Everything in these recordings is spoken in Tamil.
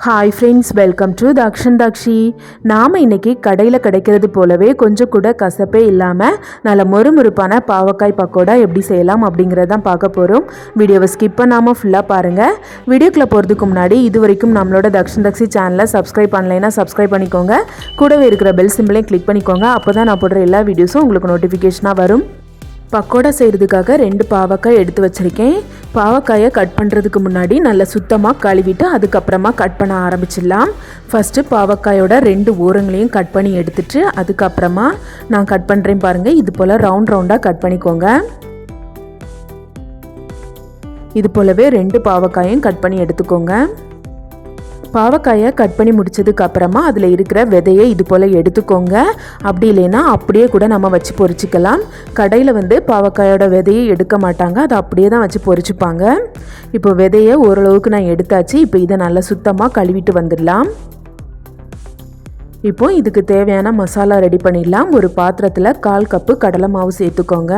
Hi friends, welcome to Dakshi. நாம் இன்றைக்கி கடையில் கிடைக்கிறது போலவே கொஞ்சம் கூட கசப்பே இல்லாமல் நல்ல மொறுமொறுப்பான பாவக்காய் பக்கோடா எப்படி செய்யலாம் அப்படிங்கிறதான் பார்க்க போகிறோம். வீடியோவை ஸ்கிப் பண்ணாமல் ஃபுல்லாக பாருங்கள். வீடியோக்குள்ளே போகிறதுக்கு முன்னாடி இது வரைக்கும் நம்மளோட தாக்ஷி சேனலை சப்ஸ்கிரைப் பண்ணலைன்னா சப்ஸ்கிரைப் பண்ணிக்கோங்க. கூடவே இருக்கிற பெல் சிம்பிளையும் கிளிக் பண்ணிக்கோங்க. அப்போ தான் நான் போடுற எல்லா வீடியோஸும் உங்களுக்கு நோட்டிஃபிகேஷனாக வரும். பக்கோடா செய்கிறதுக்காக 2 பாவக்காய் எடுத்து வச்சுருக்கேன். பாவக்காயை கட் பண்ணுறதுக்கு முன்னாடி நல்லா சுத்தமாக கழுவிட்டு அதுக்கப்புறமா கட் பண்ண ஆரம்பிச்சிடலாம். ஃபஸ்ட்டு பாவக்காயோட 2 ஓரங்களையும் கட் பண்ணி எடுத்துட்டு அதுக்கப்புறமா நான் கட் பண்ணுறேன் பாருங்கள். இது போல் ரவுண்டாக கட் பண்ணிக்கோங்க. இது போலவே 2 பாவக்காயும் கட் பண்ணி எடுத்துக்கோங்க. பாவக்காயை கட் பண்ணி முடிச்சதுக்கு அப்புறமா அதில் இருக்கிற விதையை இது போல் எடுத்துக்கோங்க. அப்படி இல்லைன்னா அப்படியே கூட நம்ம வச்சு பொரிச்சிக்கலாம். கடையில் பாவக்காயோட விதையை எடுக்க மாட்டாங்க, அதை அப்படியே தான் வச்சு பொரிச்சுப்பாங்க. இப்போ விதையை ஓரளவுக்கு நான் எடுத்தாச்சு. இப்போ இதை நல்லா சுத்தமாக கழுவிட்டு வந்துடலாம். இப்போ இதுக்கு தேவையான மசாலா ரெடி பண்ணிடலாம். ஒரு பாத்திரத்தில் 1/4 கப்பு கடலை மாவு சேர்த்துக்கோங்க.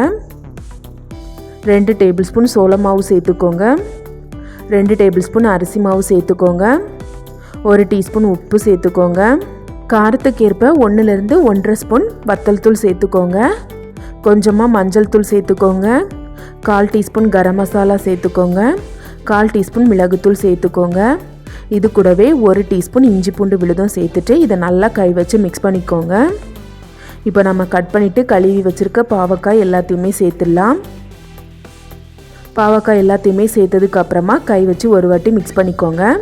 2 டேபிள் ஸ்பூன் சோள மாவு சேர்த்துக்கோங்க. 2 டேபிள் ஸ்பூன் அரிசி மாவு சேர்த்துக்கோங்க. 1 டீஸ்பூன் உப்பு சேர்த்துக்கோங்க. காரத்துக்கு ஏற்ப 1லேருந்து 1.5 ஸ்பூன் வத்தல் தூள் சேர்த்துக்கோங்க. கொஞ்சமாக மஞ்சள் தூள் சேர்த்துக்கோங்க. 1/4 டீஸ்பூன் கரம் மசாலா சேர்த்துக்கோங்க. 1/4 டீஸ்பூன் மிளகுத்தூள் சேர்த்துக்கோங்க. இது கூடவே 1 டீஸ்பூன் இஞ்சி பூண்டு விழுதும் சேர்த்துட்டு இதை நல்லா கை வச்சு மிக்ஸ் பண்ணிக்கோங்க. இப்போ நம்ம கட் பண்ணிவிட்டு கழுவி வச்சுருக்க பாவக்காய் எல்லாத்தையுமே சேர்த்துடலாம். பாவக்காய் எல்லாத்தையுமே சேர்த்ததுக்கு அப்புறமா கை வச்சு ஒரு வாட்டி மிக்ஸ் பண்ணிக்கோங்க.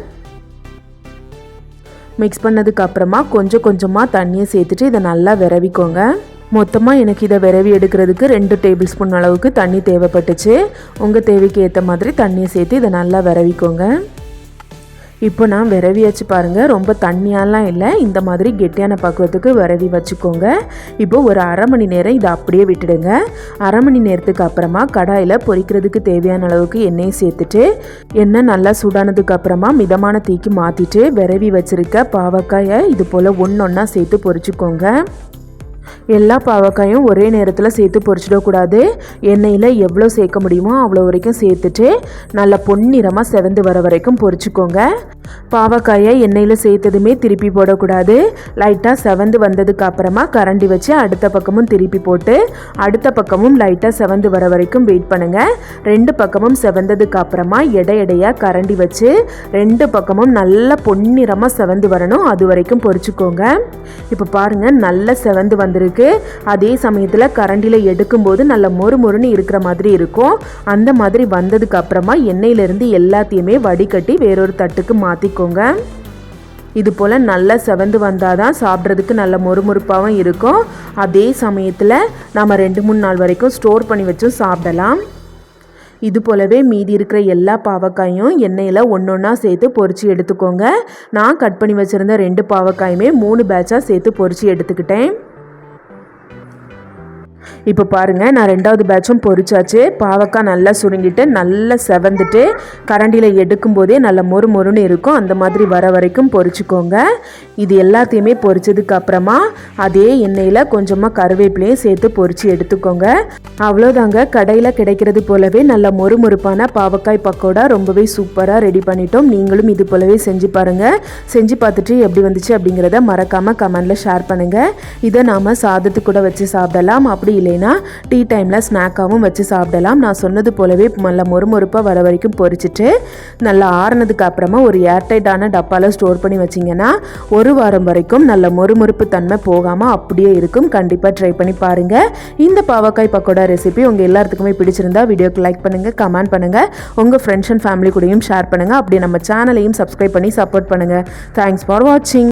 மிக்ஸ் பண்ணதுக்கு அப்புறமா கொஞ்சமாக தண்ணியை சேர்த்துட்டு இதை நல்லா விரவிக்கோங்க. மொத்தமாக எனக்கு இதை விரவி எடுக்கிறதுக்கு 2 டேபிள் ஸ்பூன் அளவுக்கு தண்ணி தேவைப்பட்டுச்சு. உங்கள் தேவைக்கு ஏற்ற மாதிரி தண்ணியை சேர்த்து இதை நல்லா விரவிக்கோங்க. இப்போ நான் விரவியாச்சு பாருங்கள். ரொம்ப தண்ணியாலாம் இல்லை, இந்த மாதிரி கெட்டியான பக்குவத்துக்கு விரவி வச்சுக்கோங்க. இப்போ ஒரு 1/2 மணி நேரம் இதை அப்படியே விட்டுடுங்க. 1/2 மணி நேரத்துக்கு அப்புறமா கடாயில் பொரிக்கிறதுக்கு தேவையான அளவுக்கு எண்ணெயை சேர்த்துட்டு எண்ணெய் நல்லா சூடானதுக்கு அப்புறமா மிதமான தீக்கு மாற்றிட்டு விரவி வச்சுருக்க பாவக்காயை இது போல் ஒன்றொன்னா சேர்த்து பொரிச்சுக்கோங்க. எல்லா பாவக்காயும் ஒரே நேரத்தில் சேர்த்து பொரிச்சிடக்கூடாது. எண்ணெயில் எவ்வளோ சேர்க்க முடியுமோ அவ்வளோ வரைக்கும் சேர்த்துட்டு நல்லா பொன்னிறமாக செவந்து வர வரைக்கும் பொரிச்சுக்கோங்க. பாவக்காயை எண்ணெயில் சேர்த்ததுமே திருப்பி போடக்கூடாது. லைட்டாக செவந்து வந்ததுக்கு அப்புறமா கரண்டி வச்சு அடுத்த பக்கமும் திருப்பி போட்டு அடுத்த பக்கமும் லைட்டாக செவந்து வர வரைக்கும் வெயிட் பண்ணுங்கள். 2 பக்கமும் செவந்ததுக்கு அப்புறமா எடையாக கரண்டி வச்சு 2 பக்கமும் நல்லா பொன்னிறமாக செவந்து வரணும், அது வரைக்கும் பொரிச்சுக்கோங்க. இப்போ பாருங்கள், நல்லா செவந்து வந்திருக்கு. அதே சமயத்தில் கரண்டியில் எடுக்கும்போது நல்ல மொறுமொறுன்னு இருக்கிற மாதிரி இருக்கும். அந்த மாதிரி வந்ததுக்கு அப்புறமா எண்ணெயிலிருந்து எல்லாத்தையுமே வடிகட்டி வேறொரு தட்டுக்கு மாற்றிக்கோங்க. இது போல் நல்லா செவந்து வந்தால் தான் சாப்பிட்றதுக்கு நல்ல மொறுமொறுப்பாகவும் இருக்கும். அதே சமயத்தில் நம்ம 2-3 நாள் வரைக்கும் ஸ்டோர் பண்ணி வச்சும் சாப்பிடலாம். இது போலவே மீதி இருக்கிற எல்லா பாவக்காயும் எண்ணெயில் ஒன்றொன்னா சேர்த்து பொரித்து எடுத்துக்கோங்க. நான் கட் பண்ணி வச்சுருந்த 2 பாவக்காயுமே 3 பேட்சாக சேர்த்து பொரித்து எடுத்துக்கிட்டேன். இப்போ பாருங்கள், நான் 2வது பேட்சும் பொரிச்சாச்சு. பாவக்காய் நல்லா சுருங்கிட்டு நல்லா செவந்துட்டு கரண்டியில் எடுக்கும்போதே நல்ல மொறுமொறுன்னு இருக்கும். அந்த மாதிரி வர வரைக்கும் பொரிச்சுக்கோங்க. இது எல்லாத்தையுமே பொரிச்சதுக்கு அப்புறமா அதே எண்ணெயில் கொஞ்சமாக கருவேப்பிலையும் சேர்த்து பொரித்து எடுத்துக்கோங்க. அவ்வளோதாங்க, கடையில் கிடைக்கிறது போலவே நல்ல மொறுமொறுப்பான பாவக்காய் பக்கோடா ரொம்பவே சூப்பராக ரெடி பண்ணிட்டோம். நீங்களும் இது போலவே செஞ்சு பாருங்கள். செஞ்சு பார்த்துட்டு எப்படி வந்துச்சு அப்படிங்கிறத மறக்காமல் கமெண்டில் ஷேர் பண்ணுங்கள். இதை நாம் சாதத்துக்கு கூட வச்சு சாப்பிடலாம். அப்படி இல்லைன்னா டீ டைமில் ஸ்நாக்காகவும் வச்சு சாப்பிடலாம். நான் சொன்னது போலவே நல்ல மொறுமொறுப்பாக வர வரைக்கும் பொரிச்சிட்டு நல்லா ஆறுனதுக்கு அப்புறமா ஒரு ஏர்டைட்டான டப்பாவில் ஸ்டோர் பண்ணி வச்சிங்கன்னா 1 வாரம் வரைக்கும் நல்ல மொறுமொறுப்பு தன்மை போகாமல் அப்படியே இருக்கும். கண்டிப்பாக ட்ரை பண்ணி பாருங்கள். இந்த பாவக்காய் பக்கோடா ரெசிபி உங்கள் எல்லாத்துக்குமே பிடிச்சிருந்தா வீடியோக்கு லைக் பண்ணுங்கள், கமெண்ட் பண்ணுங்கள், உங்கள் ஃப்ரெண்ட்ஸ் அண்ட் ஃபேமிலி கூடயும் ஷேர் பண்ணுங்கள். அப்படியே நம்ம சேனலையும் சப்ஸ்கிரைப் பண்ணி சப்போர்ட் பண்ணுங்கள். தேங்க்ஸ் ஃபார் வாட்சிங்.